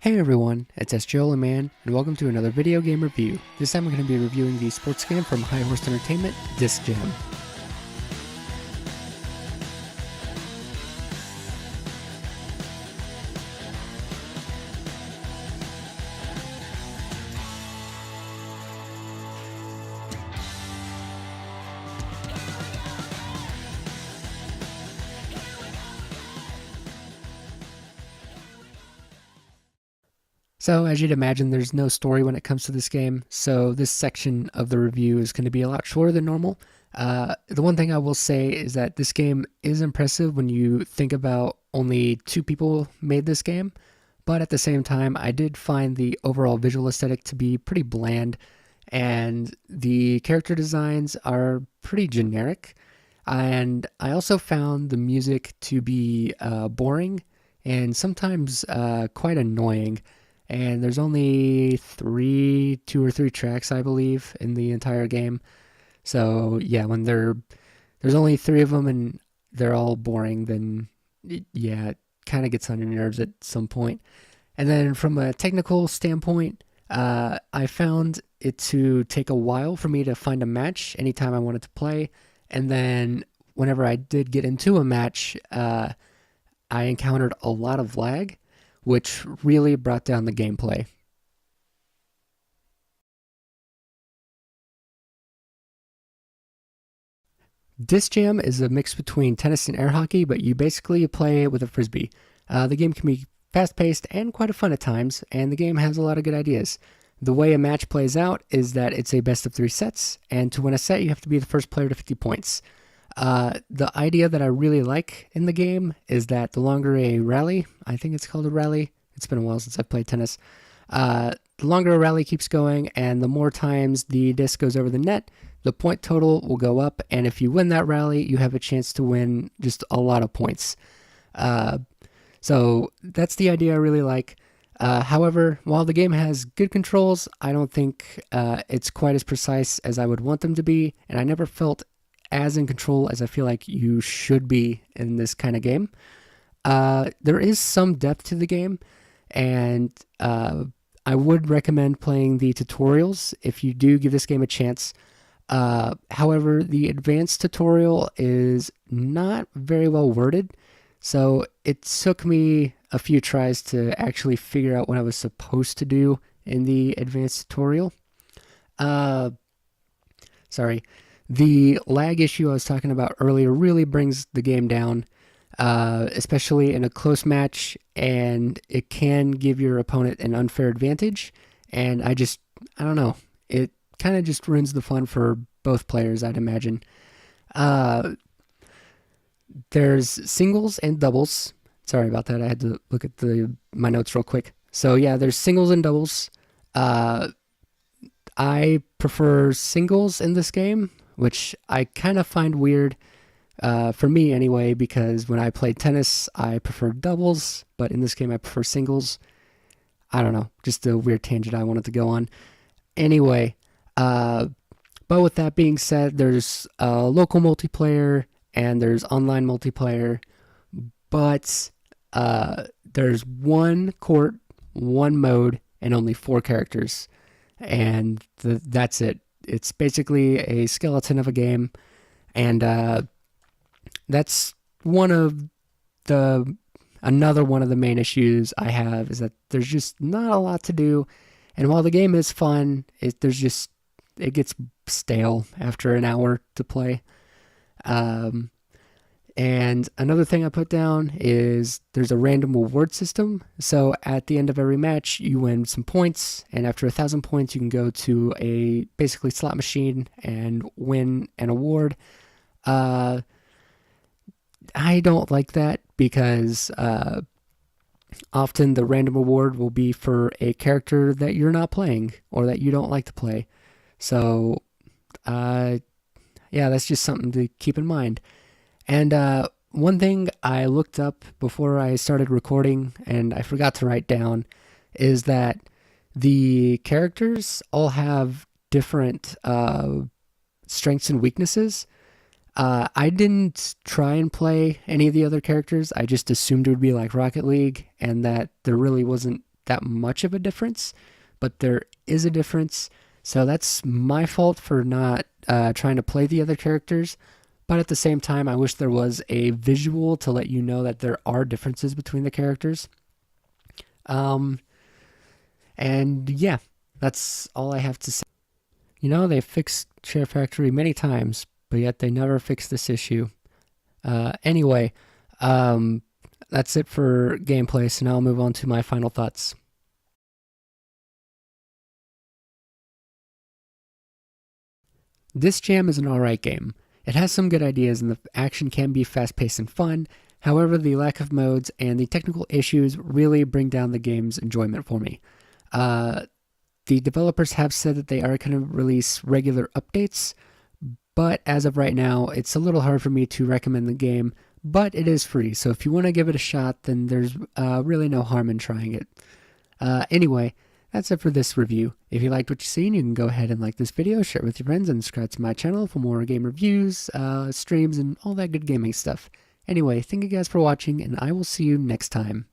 Hey everyone, it's Holyman, and welcome to another video game review. This time we're going to be reviewing the sports game from High Horse Entertainment, Disc Jam. So, as you'd imagine, there's no story when it comes to this game, so this section of the review is going to be a lot shorter than normal. The one thing I will say is that this game is impressive when you think about only two people made this game, but at the same time, I did find the overall visual aesthetic to be pretty bland, and the character designs are pretty generic. And I also found the music to be boring and sometimes quite annoying. And there's only two or three tracks, I believe, in the entire game. So yeah, when there's only three of them and they're all boring, then yeah, it kind of gets on your nerves at some point. And then from a technical standpoint, I found it to take a while for me to find a match anytime I wanted to play. And then whenever I did get into a match, I encountered a lot of lag, which really brought down the gameplay. Disc Jam is a mix between tennis and air hockey, but you basically play with a frisbee. The game can be fast paced and quite fun at times, and the game has a lot of good ideas. The way a match plays out is that it's a best of three sets, and to win a set, you have to be the first player to 50 points. The idea that I really like in the game is that the longer a rally, I think it's called a rally, it's been a while since I've played tennis, the longer a rally keeps going and the more times the disc goes over the net, the point total will go up, and if you win that rally, you have a chance to win just a lot of points. Uh, so that's the idea I really like. However, while the game has good controls, I don't think it's quite as precise as I would want them to be, and I never felt as in control as I feel like you should be in this kind of game. There is some depth to the game, and I would recommend playing the tutorials if you do give this game a chance. However, the advanced tutorial is not very well worded, so it took me a few tries to actually figure out what I was supposed to do in the advanced tutorial. Uh, Sorry. The lag issue I was talking about earlier really brings the game down, especially in a close match, and it can give your opponent an unfair advantage. And I don't know, it kind of just ruins the fun for both players, I'd imagine. Uh, there's singles and doubles. Sorry about that. I had to look at my notes real quick. So yeah, there's singles and doubles. Uh, I prefer singles in this game, which I kind of find weird, for me anyway, because when I played tennis, I preferred doubles, but in this game, I prefer singles. I don't know, just a weird tangent I wanted to go on. Anyway, uh, but with that being said, there's local multiplayer and there's online multiplayer, but there's one court, one mode, and only four characters, and that's it. It's basically a skeleton of a game, and that's one of the another one of the main issues I have is that there's just not a lot to do, and while the game is fun, it gets stale after an hour to play. Um, and another thing I put down is there's a random reward system. So at the end of every match, you win some points, and after 1,000 points, you can go to a basically slot machine and win an award. Uh, I don't like that because often the random reward will be for a character that you're not playing or that you don't like to play. So, uh, yeah, that's just something to keep in mind. And one thing I looked up before I started recording and I forgot to write down is that the characters all have different strengths and weaknesses. I didn't try and play any of the other characters. I just assumed it would be like Rocket League and that there really wasn't that much of a difference, but there is a difference. So that's my fault for not trying to play the other characters. But at the same time, I wish there was a visual to let you know that there are differences between the characters. And yeah, that's all I have to say. You know, they fixed Share Factory many times, but yet they never fixed this issue. Anyway, that's it for gameplay, so now I'll move on to my final thoughts. This Jam is an alright game. It has some good ideas and the action can be fast-paced and fun. However, the lack of modes and the technical issues really bring down the game's enjoyment for me. The developers have said that they are going to release regular updates, but as of right now, it's a little hard for me to recommend the game, but it is free, so if you want to give it a shot, then there's really no harm in trying it. Anyway, that's it for this review. If you liked what you've seen, you can go ahead and like this video, share it with your friends, and subscribe to my channel for more game reviews, streams, and all that good gaming stuff. Anyway, thank you guys for watching, and I will see you next time.